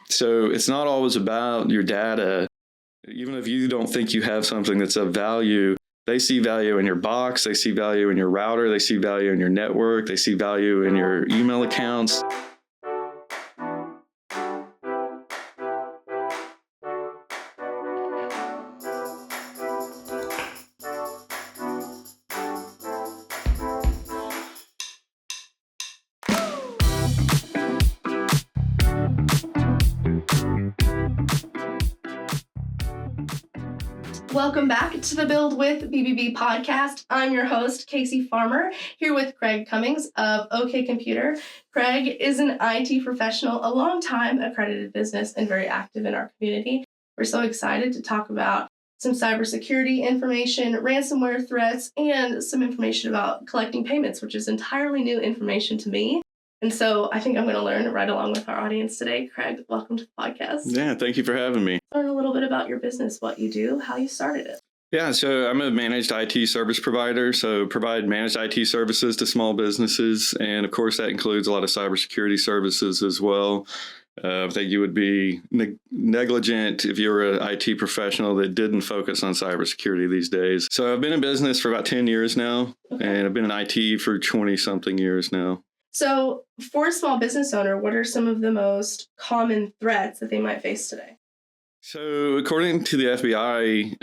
So it's not always about your data. Even if you don't think you have something that's of value, they see value in your box, they see value in your router, they see value in your network, they see value in your email accounts. Welcome back to the Build with BBB podcast. I'm your host, Casey Farmer, here with Craig Cummings of OK Computer. Craig is an IT professional, a long-time accredited business, and very active in our community. We're so excited to talk about some cybersecurity information, ransomware threats, and some information about collecting payments, which is entirely new information to me. And so I think I'm going to learn right along with our audience today. Craig, welcome to the podcast. Yeah, thank you for having me. Learn a little bit about your business, what you do, how you started it. Yeah, so I'm a managed IT service provider, so provide managed IT services to small businesses. And of course, that includes a lot of cybersecurity services as well. I think you would be negligent if you were an IT professional that didn't focus on cybersecurity these days. So I've been in business for about 10 years now, and I've been in IT for 20-something years now. So for a small business owner, what are some of the most common threats that they might face today? So according to the FBI,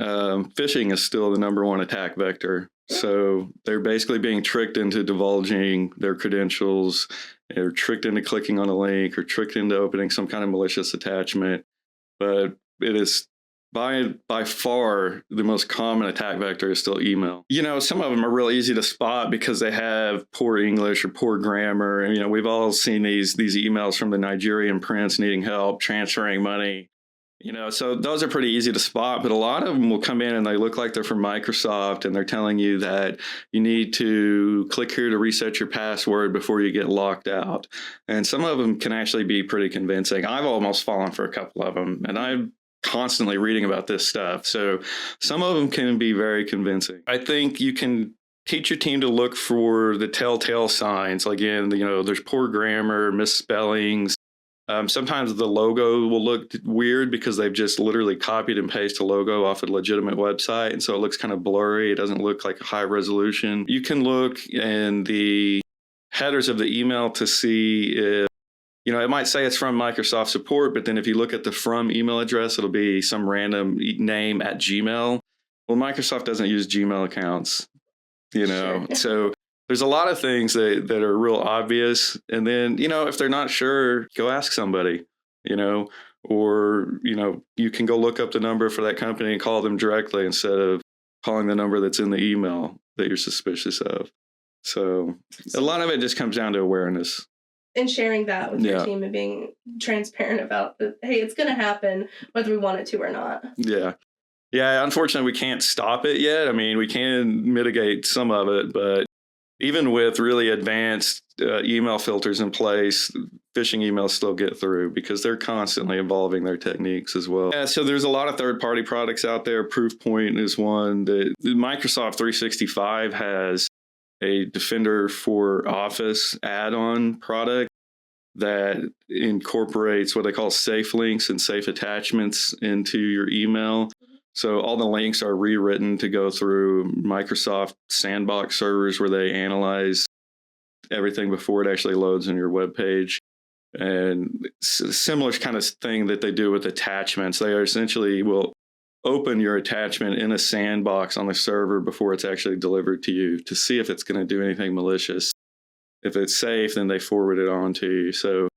phishing is still the number one attack vector. So they're basically being tricked into divulging their credentials. They're tricked into clicking on a link or tricked into opening some kind of malicious attachment. But it is by far the most common attack vector is still email. You know, some of them are really easy to spot because they have poor English or poor grammar. And, you know, we've all seen these emails from the Nigerian prince needing help transferring money. You know, so those are pretty easy to spot, but a lot of them will come in and they look like they're from Microsoft and they're telling you that you need to click here to reset your password before you get locked out. And some of them can actually be pretty convincing. I've almost fallen for a couple of them, and I'm constantly reading about this stuff. So some of them can be very convincing. I think you can teach your team to look for the telltale signs. Again, you know, there's poor grammar, misspellings. Sometimes the logo will look weird because they've just literally copied and pasted a logo off a legitimate website. And so it looks kind of blurry. It doesn't look like a high resolution. You can look in the headers of the email to see if, you know, it might say it's from Microsoft support, but then if you look at the from email address, it'll be some random name at Gmail. Well, Microsoft doesn't use Gmail accounts, you know, sure. So there's a lot of things that are real obvious. And then, you know, if they're not sure, go ask somebody, you know, or, you know, you can go look up the number for that company and call them directly instead of calling the number that's in the email that you're suspicious of. So a lot of it just comes down to awareness. And sharing that with your team and being transparent about the, hey, it's going to happen whether we want it to or not. Yeah. Yeah. Unfortunately, we can't stop it yet. I mean, we can mitigate some of it, but even with really advanced email filters in place, phishing emails still get through because they're constantly evolving their techniques as well. Yeah, so there's a lot of third-party products out there. Proofpoint is one. That Microsoft 365 has a Defender for Office add-on product that incorporates what they call safe links and safe attachments into your email. So all the links are rewritten to go through Microsoft sandbox servers where they analyze everything before it actually loads in your web page. And similar kind of thing that they do with attachments. They are essentially will open your attachment in a sandbox on the server before it's actually delivered to you to see if it's going to do anything malicious. If it's safe, then they forward it on to you. So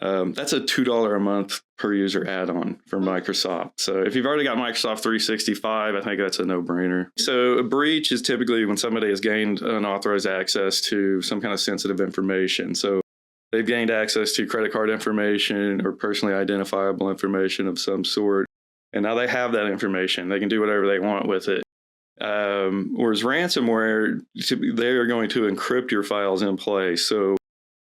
that's a $2 a month per user add-on from Microsoft. So if you've already got Microsoft 365, I think that's a no-brainer. So a breach is typically when somebody has gained unauthorized access to some kind of sensitive information. So they've gained access to credit card information or personally identifiable information of some sort. And now they have that information. They can do whatever they want with it. Whereas ransomware, they are going to encrypt your files in place. So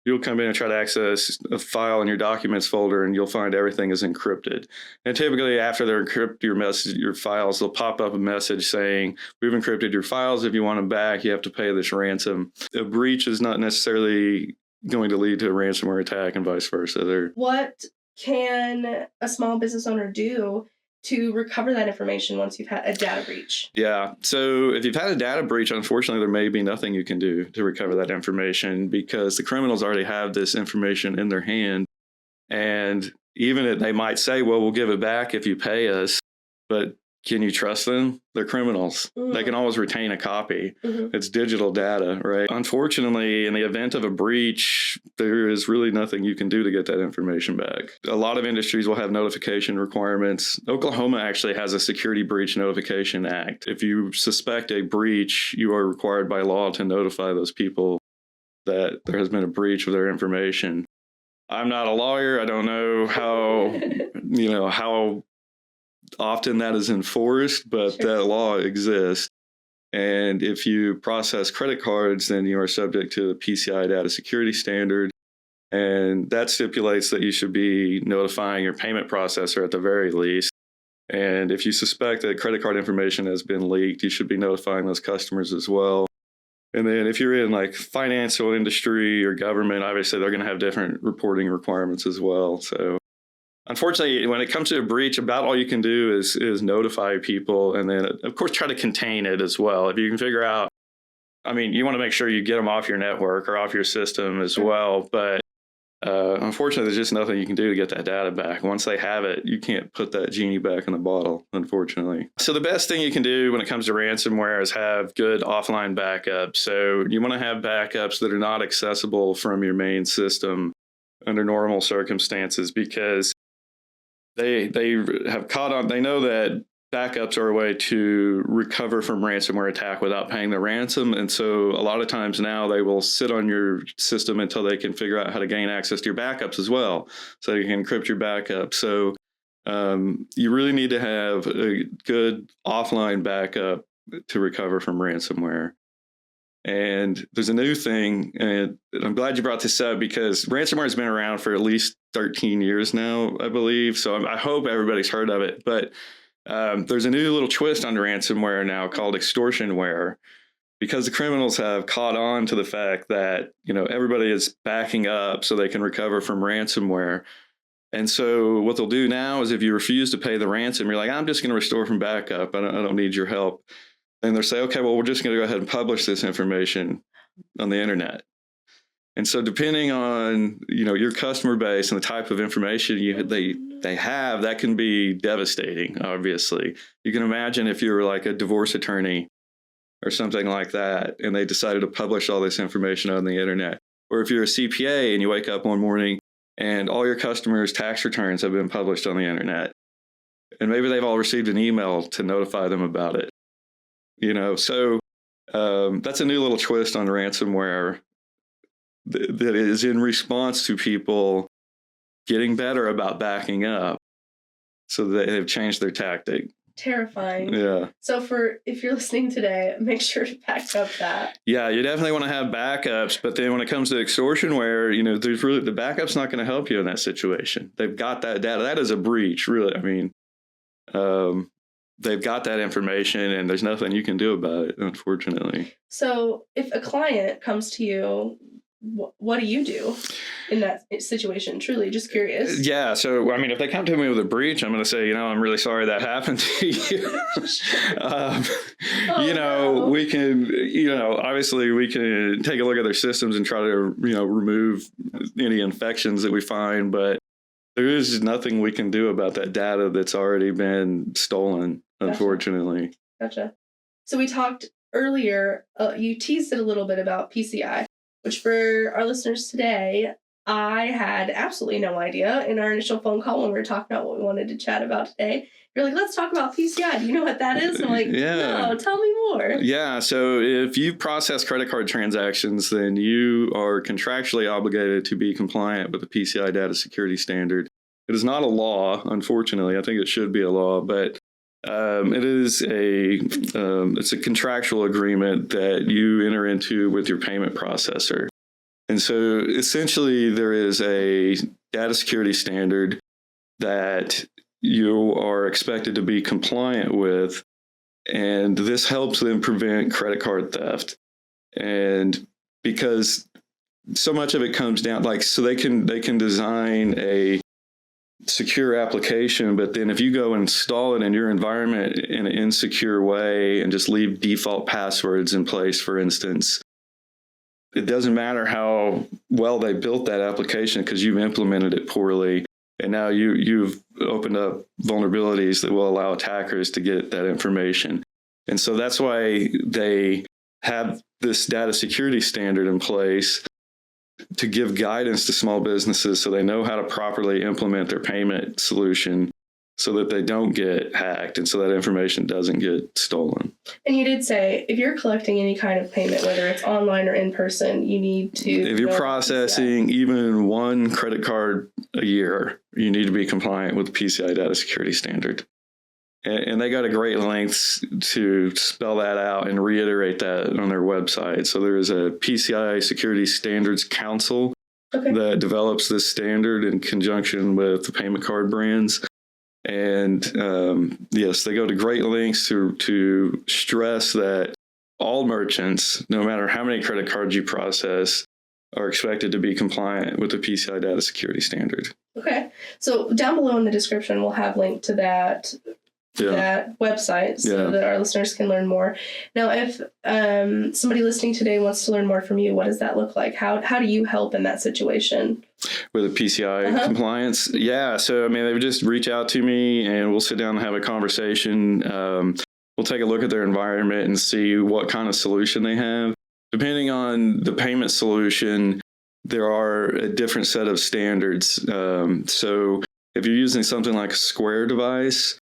you'll come in and try to access a file in your documents folder, and you'll find everything is encrypted. And typically, after they encrypt your files, they'll pop up a message saying, "We've encrypted your files. If you want them back, you have to pay this ransom." A breach is not necessarily going to lead to a ransomware attack, and vice versa. What can a small business owner do to recover that information once you've had a data breach? Yeah. So if you've had a data breach, unfortunately, there may be nothing you can do to recover that information because the criminals already have this information in their hand. And even if they might say, well, we'll give it back if you pay us. But can you trust them? They're criminals. They can always retain a copy. It's digital data, right? Unfortunately, in the event of a breach, there is really nothing you can do to get that information back. A lot of industries will have notification requirements. Oklahoma actually has a Security Breach Notification Act. If you suspect a breach, you are required by law to notify those people that there has been a breach of their information. I'm not a lawyer. I don't know how often that is enforced, but that law exists. And if you process credit cards, then you are subject to the PCI Data Security Standard. And that stipulates that you should be notifying your payment processor at the very least. And if you suspect that credit card information has been leaked, you should be notifying those customers as well. And then if you're in like financial industry or government, obviously they're going to have different reporting requirements as well. So unfortunately, when it comes to a breach, about all you can do is notify people and then, of course, try to contain it as well. If you can figure out, you want to make sure you get them off your network or off your system as well. But unfortunately, there's just nothing you can do to get that data back. Once they have it, you can't put that genie back in the bottle, unfortunately. So the best thing you can do when it comes to ransomware is have good offline backups. So you want to have backups that are not accessible from your main system under normal circumstances because they have caught on. They know that backups are a way to recover from ransomware attack without paying the ransom. And so a lot of times now they will sit on your system until they can figure out how to gain access to your backups as well. So you can encrypt your backup. So you really need to have a good offline backup to recover from ransomware. And there's a new thing, and I'm glad you brought this up because ransomware has been around for at least 13 years now, I believe. So I hope everybody's heard of it. But there's a new little twist on ransomware now called extortionware, because the criminals have caught on to the fact that everybody is backing up so they can recover from ransomware. And so what they'll do now is if you refuse to pay the ransom, you're like, I'm just going to restore from backup. I don't need your help. And they'll say, okay, well, we're just going to go ahead and publish this information on the internet. And so depending on, your customer base and the type of information they have, that can be devastating, obviously. You can imagine if you were like a divorce attorney or something like that, and they decided to publish all this information on the internet. Or if you're a CPA and you wake up one morning and all your customers' tax returns have been published on the internet, and maybe they've all received an email to notify them about it. So that's a new little twist on ransomware that is in response to people getting better about backing up. So they have changed their tactic. Terrifying. Yeah. So if you're listening today, make sure to back up that. Yeah, you definitely want to have backups. But then when it comes to extortionware, there's really the backup's not going to help you in that situation. They've got that data. That is a breach, really. They've got that information and there's nothing you can do about it, unfortunately. So if a client comes to you, what do you do in that situation? Truly, just curious. Yeah. So, if they come to me with a breach, I'm going to say, I'm really sorry that happened to you. No. We can, obviously we can take a look at their systems and try to, remove any infections that we find, but there is nothing we can do about that data that's already been stolen, unfortunately. Gotcha. So we talked earlier, you teased it a little bit about PCI, which for our listeners today, I had absolutely no idea in our initial phone call when we were talking about what we wanted to chat about today. You're like, let's talk about PCI. Do you know what that is? And I'm like, no, tell me more. Yeah. So if you process credit card transactions, then you are contractually obligated to be compliant with the PCI Data Security Standard. It is not a law, unfortunately. I think it should be a law, but it is it's a contractual agreement that you enter into with your payment processor. And so essentially there is a data security standard that you are expected to be compliant with. And this helps them prevent credit card theft. And because so much of it comes down, so they can design a secure application, but then if you go install it in your environment in an insecure way and just leave default passwords in place, for instance, it doesn't matter how well they built that application because you've implemented it poorly. And now you've opened up vulnerabilities that will allow attackers to get that information. And so that's why they have this data security standard in place to give guidance to small businesses so they know how to properly implement their payment solution so that they don't get hacked and so that information doesn't get stolen. And you did say if you're collecting any kind of payment, whether it's online or in person, you need to... If you're processing even one credit card a year, you need to be compliant with the PCI Data Security Standard. And they go to great lengths to spell that out and reiterate that on their website. So there is a PCI Security Standards Council that develops this standard in conjunction with the payment card brands. And yes, they go to great lengths to stress that all merchants, no matter how many credit cards you process, are expected to be compliant with the PCI Data Security Standard. Okay. So down below in the description, we'll have link to that website so that our listeners can learn more. Now, if somebody listening today wants to learn more from you, what does that look like? How do you help in that situation? With the PCI compliance? Yeah. So, I mean, they would just reach out to me and we'll sit down and have a conversation. We'll take a look at their environment and see what kind of solution they have. Depending on the payment solution, there are a different set of standards. So if you're using something like a Square device,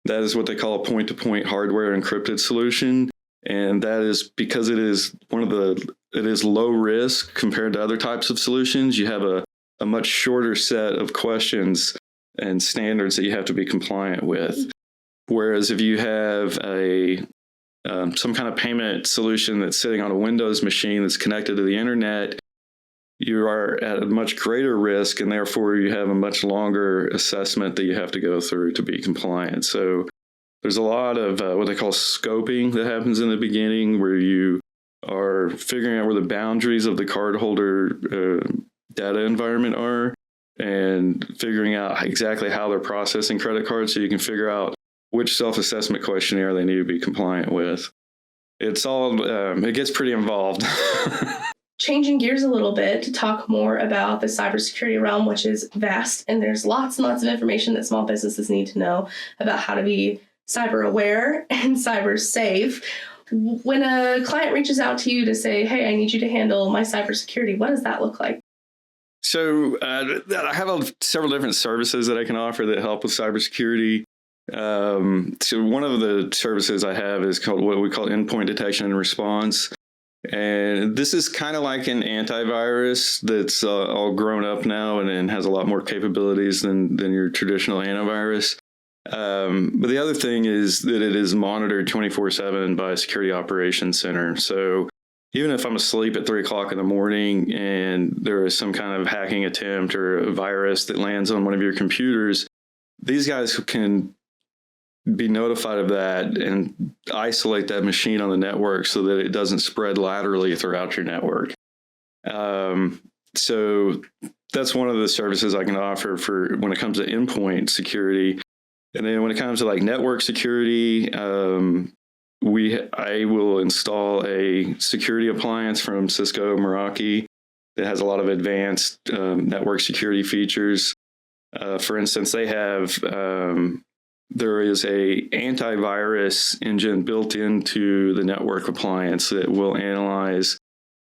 that is what they call a point-to-point hardware encrypted solution. And that is because it is low risk compared to other types of solutions. You have a much shorter set of questions and standards that you have to be compliant with. Whereas if you have some kind of payment solution that's sitting on a Windows machine that's connected to the internet, you are at a much greater risk, and therefore you have a much longer assessment that you have to go through to be compliant. So there's a lot of what they call scoping that happens in the beginning, where you are figuring out where the boundaries of the cardholder data environment are and figuring out exactly how they're processing credit cards so you can figure out which self-assessment questionnaire they need to be compliant with. It's all, it gets pretty involved. Changing gears a little bit to talk more about the cybersecurity realm, which is vast, and there's lots and lots of information that small businesses need to know about how to be cyber aware and cyber safe. When a client reaches out to you to say, hey, I need you to handle my cybersecurity, what does that look like? So I have several different services that I can offer that help with cybersecurity. So one of the services I have is called what we call endpoint detection and response. And this is kind of like an antivirus that's all grown up now and has a lot more capabilities than your traditional antivirus. But the other thing is that it is monitored 24/7 by a security operations center. So even if I'm asleep at 3 o'clock in the morning and there is some kind of hacking attempt or a virus that lands on one of your computers, these guys can be notified of that and isolate that machine on the network so that it doesn't spread laterally throughout your network. So that's one of the services I can offer for when it comes to endpoint security. And then when it comes to like network security, I will install a security appliance from Cisco Meraki that has a lot of advanced network security features. For instance, they have there is a antivirus engine built into the network appliance that will analyze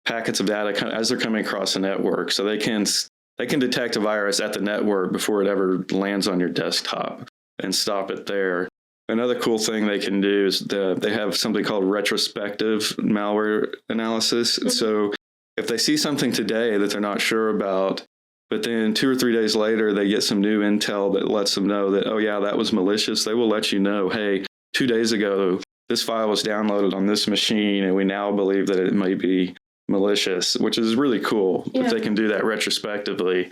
packets of data as they're coming across the network. So they can detect a virus at the network before it ever lands on your desktop and stop it there. Another cool thing they can do is they have something called retrospective malware analysis. So if they see something today that they're not sure about, but then 2 or 3 days later, they get some new intel that lets them know that, oh yeah, that was malicious. They will let you know, hey, 2 days ago, this file was downloaded on this machine, and we now believe that it might be malicious, which is really cool if they can do that retrospectively.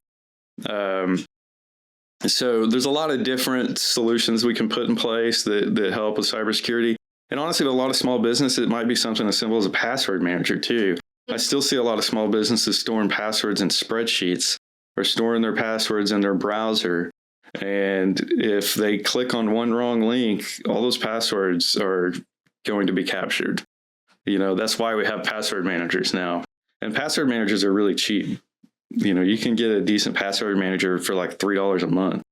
So there's a lot of different solutions we can put in place that help with cybersecurity. And honestly, with a lot of small businesses, it might be something as simple as a password manager too. I still see a lot of small businesses storing passwords in spreadsheets or storing their passwords in their browser. And if they click on one wrong link, all those passwords are going to be captured. That's why we have password managers now. And password managers are really cheap. You can get a decent password manager for like $3 a month.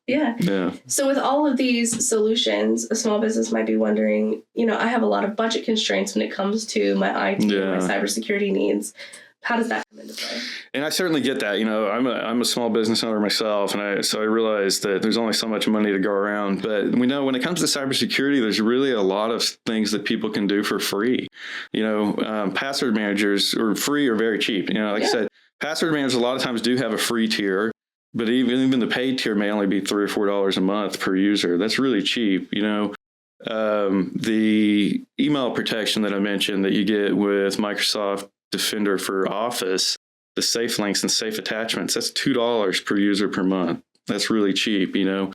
Yeah. So with all of these solutions, a small business might be wondering, I have a lot of budget constraints when it comes to my IT and my cybersecurity needs. How does that come into play? And I certainly get that. I'm a small business owner myself, and so I realize that there's only so much money to go around. But we know when it comes to cybersecurity, there's really a lot of things that people can do for free. Password managers are free or very cheap. I said, password managers a lot of times do have a free tier, but even the paid tier may only be $3 or $4 a month per user. That's really cheap. The email protection that I mentioned that you get with Microsoft Defender for Office, the safe links and safe attachments, that's $2 per user per month. That's really cheap. There's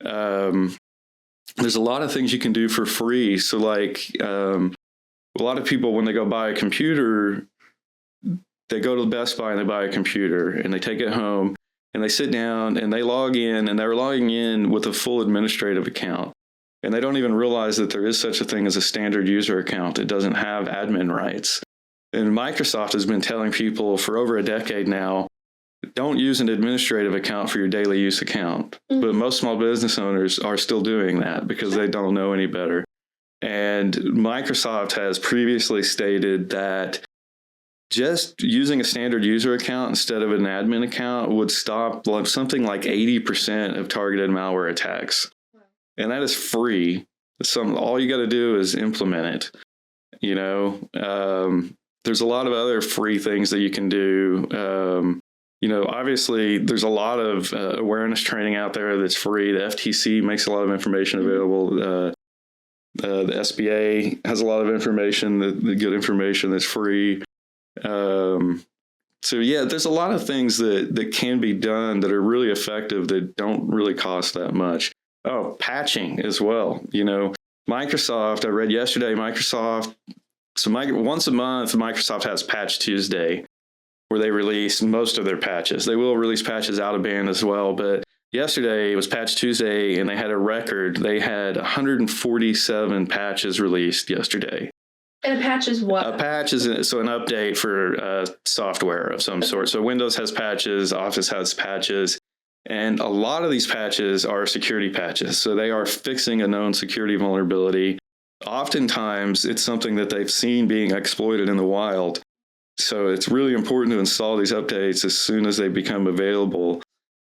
a lot of things you can do for free. So a lot of people, when they go buy a computer, they go to Best Buy and they buy a computer and they take it home and they sit down and they log in, and they're logging in with a full administrative account. And they don't even realize that there is such a thing as a standard user account that doesn't have admin rights. And Microsoft has been telling people for over a decade now, don't use an administrative account for your daily use account. Mm-hmm. But most small business owners are still doing that because they don't know any better. And Microsoft has previously stated that just using a standard user account instead of an admin account would stop something like 80% of targeted malware attacks. Wow. And that is free. All you got to do is implement it. There's a lot of other free things that you can do. Obviously, there's a lot of awareness training out there that's free. The FTC makes a lot of information available. The SBA has a lot of information, the good information that's free. There's a lot of things that can be done that are really effective that don't really cost that much. Oh, patching as well. Microsoft, I read yesterday, once a month, Microsoft has Patch Tuesday, where they release most of their patches. They will release patches out of band as well, but yesterday it was Patch Tuesday, and they had a record. They had 147 patches released yesterday. And a patch is what? A patch is an update for software of some sort. So Windows has patches, Office has patches, and a lot of these patches are security patches. So they are fixing a known security vulnerability. Oftentimes, it's something that they've seen being exploited in the wild. So it's really important to install these updates as soon as they become available.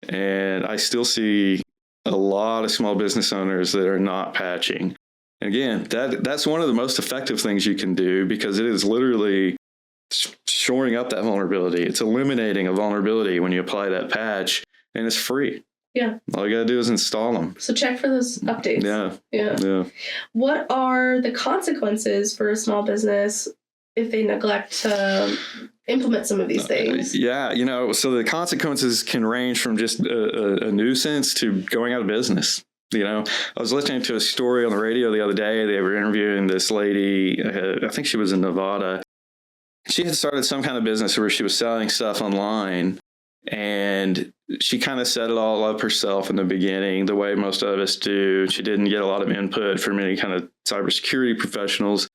And I still see a lot of small business owners that are not patching. And again, that's one of the most effective things you can do, because it is literally shoring up that vulnerability. It's eliminating a vulnerability when you apply that patch, and it's free. Yeah. All you got to do is install them. So check for those updates. Yeah. What are the consequences for a small business if they neglect to implement some of these things? So the consequences can range from just a nuisance to going out of business. I was listening to a story on the radio the other day. They were interviewing this lady. I think she was in Nevada. She had started some kind of business where she was selling stuff online. And she kind of set it all up herself in the beginning, the way most of us do. She didn't get a lot of input from any kind of cybersecurity professionals.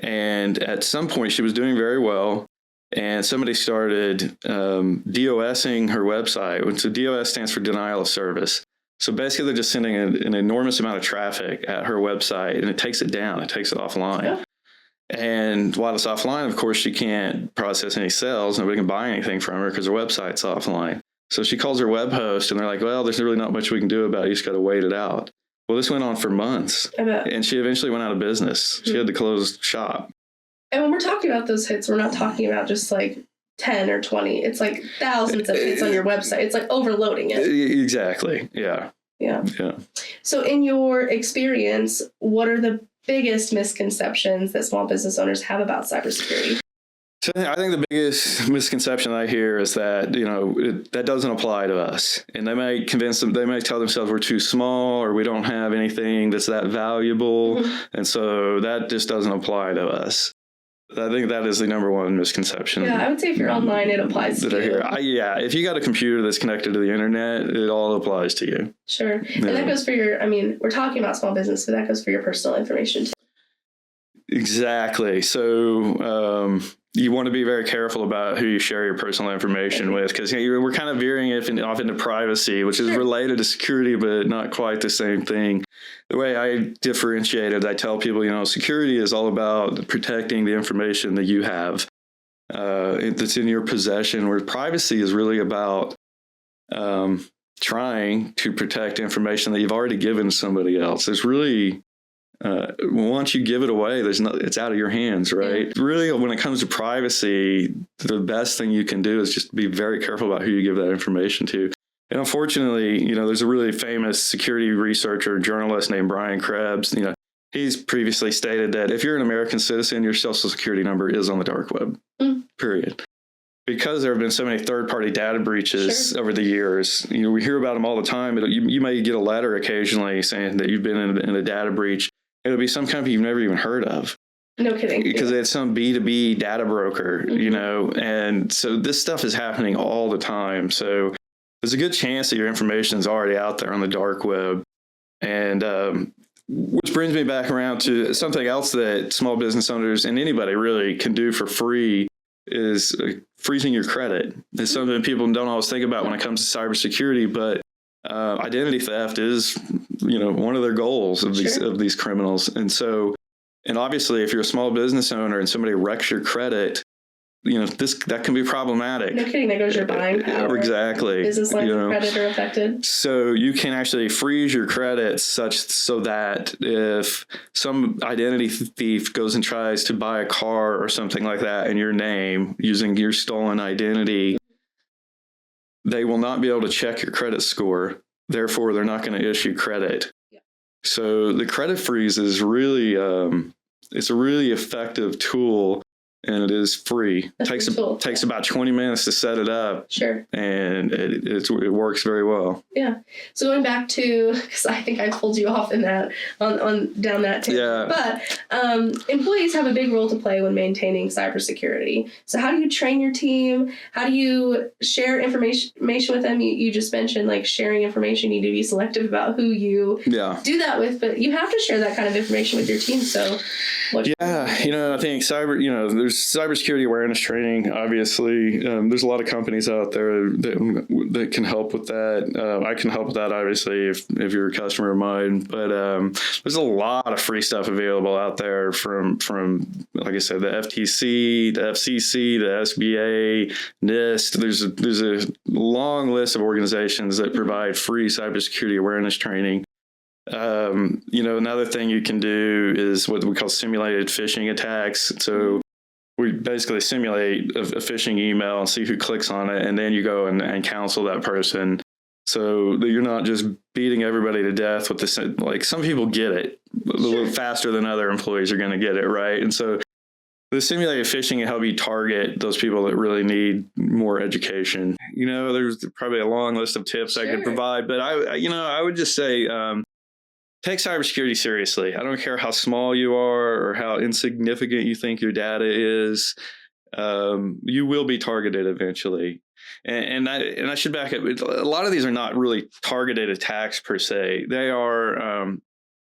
And at some point, she was doing very well. And somebody started DOSing her website. So DOS stands for denial of service. So basically, they're just sending an enormous amount of traffic at her website, and it takes it down. It takes it offline. Yeah. And while it's offline, of course, she can't process any sales. Nobody can buy anything from her because her website's offline. So she calls her web host, and they're like, well, there's really not much we can do about it. You just got to wait it out. Well, this went on for months. And she eventually went out of business. She had to close shop. And when we're talking about those hits, we're not talking about just like 10 or 20. It's like thousands of hits on your website. It's like overloading it. Exactly. Yeah. So in your experience, what are the biggest misconceptions that small business owners have about cybersecurity? So I think the biggest misconception I hear is that, that doesn't apply to us. And they may tell themselves we're too small, or we don't have anything that's that valuable. Mm-hmm. And so that just doesn't apply to us. I think that is the number one misconception. Yeah, I would say if you're online, it applies to you. Yeah, if you got a computer that's connected to the internet, it all applies to you. Sure. Yeah. And that goes for we're talking about small business, so that goes for your personal information too. Exactly. So you want to be very careful about who you share your personal information with, because we're kind of veering off into privacy, which is related to security, but not quite the same thing. The way I differentiate it, I tell people, security is all about protecting the information that you have that's in your possession, where privacy is really about trying to protect information that you've already given somebody else. It's really once you give it away, it's out of your hands, right? Yeah. Really, when it comes to privacy, the best thing you can do is just be very careful about who you give that information to. And unfortunately, there's a really famous security researcher, journalist named Brian Krebs. He's previously stated that if you're an American citizen, your social security number is on the dark web, period. Because there have been so many third-party data breaches over the years, we hear about them all the time. You may get a letter occasionally saying that you've been in a data breach. It'll be some company you've never even heard of. No kidding. Because it's some B2B data broker, and so this stuff is happening all the time. So there's a good chance that your information is already out there on the dark web. And which brings me back around to something else that small business owners and anybody really can do for free is freezing your credit. It's something people don't always think about when it comes to cybersecurity, but identity theft is, one of their goals of these criminals. And obviously, if you're a small business owner and somebody wrecks your credit, that can be problematic. No kidding, there goes your buying power. Exactly. Business lines of credit are affected. So you can actually freeze your credit so that if some identity thief goes and tries to buy a car or something like that in your name using your stolen identity, they will not be able to check your credit score. Therefore, they're not going to issue credit. Yeah. So the credit freeze is really, it's a really effective tool. And it is free. It takes about 20 minutes to set it up. Sure. And it works very well. Yeah. So going back to, because I think I pulled you off in that, on down that tangent. Yeah. But employees have a big role to play when maintaining cybersecurity. So how do you train your team? How do you share information with them? You just mentioned like sharing information. You need to be selective about who you do that with, but you have to share that kind of information with your team. So I think there's cybersecurity awareness training. Obviously, there's a lot of companies out there that can help with that. I can help with that, obviously, if you're a customer of mine. But there's a lot of free stuff available out there from like I said, the FTC, the FCC, the SBA, NIST. There's a long list of organizations that provide free cybersecurity awareness training. Another thing you can do is what we call simulated phishing attacks. So we basically simulate a phishing email and see who clicks on it, and then you go and counsel that person so that you're not just beating everybody to death with this. Like, some people get it a little faster than other employees are going to get it, right? And so the simulated phishing will help you target those people that really need more education. There's probably a long list of tips I could provide, but I would just say, take cybersecurity seriously. I don't care how small you are or how insignificant you think your data is. You will be targeted eventually. And I should back up. A lot of these are not really targeted attacks per se. They are,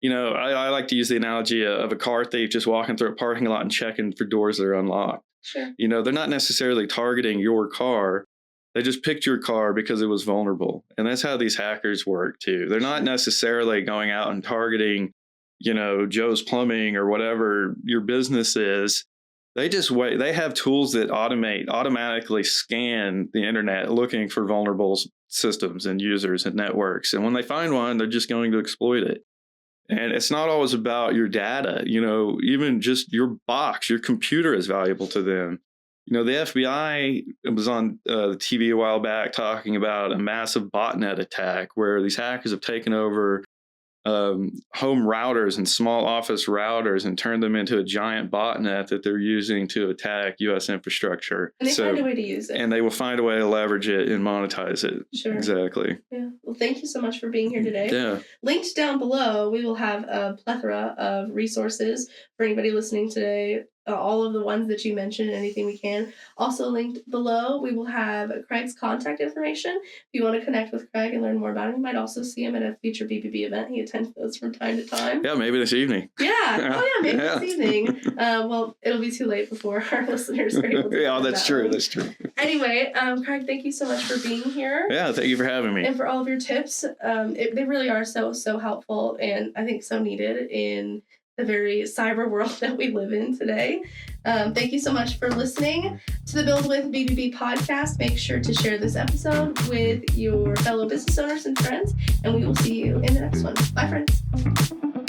I like to use the analogy of a car thief just walking through a parking lot and checking for doors that are unlocked. Sure. They're not necessarily targeting your car. They just picked your car because it was vulnerable. And that's how these hackers work too. They're not necessarily going out and targeting, Joe's Plumbing or whatever your business is. They just wait. They have tools that automatically scan the internet looking for vulnerable systems and users and networks. And when they find one, they're just going to exploit it. And it's not always about your data. Even just your box, your computer is valuable to them. The FBI was on the TV a while back talking about a massive botnet attack where these hackers have taken over home routers and small office routers and turned them into a giant botnet that they're using to attack U.S. infrastructure. And they find a way to use it. And they will find a way to leverage it and monetize it. Sure. Exactly. Yeah. Well, thank you so much for being here today. Yeah. Linked down below, we will have a plethora of resources for anybody listening today all of the ones that you mentioned, anything we can. Also linked below, we will have Craig's contact information. If you want to connect with Craig and learn more about him, you might also see him at a future BBB event. He attends those from time to time. Yeah, maybe this evening. Yeah. Oh, yeah, maybe this evening. Well, it'll be too late before our listeners are able to. Yeah, that's true. One. That's true. Anyway, Craig, thank you so much for being here. Yeah, thank you for having me. And for all of your tips. They really are so helpful, and I think so needed in the very cyber world that we live in today. Thank you so much for listening to the Build with BBB podcast. Make sure to share this episode with your fellow business owners and friends, and we will see you in the next one. Bye, friends.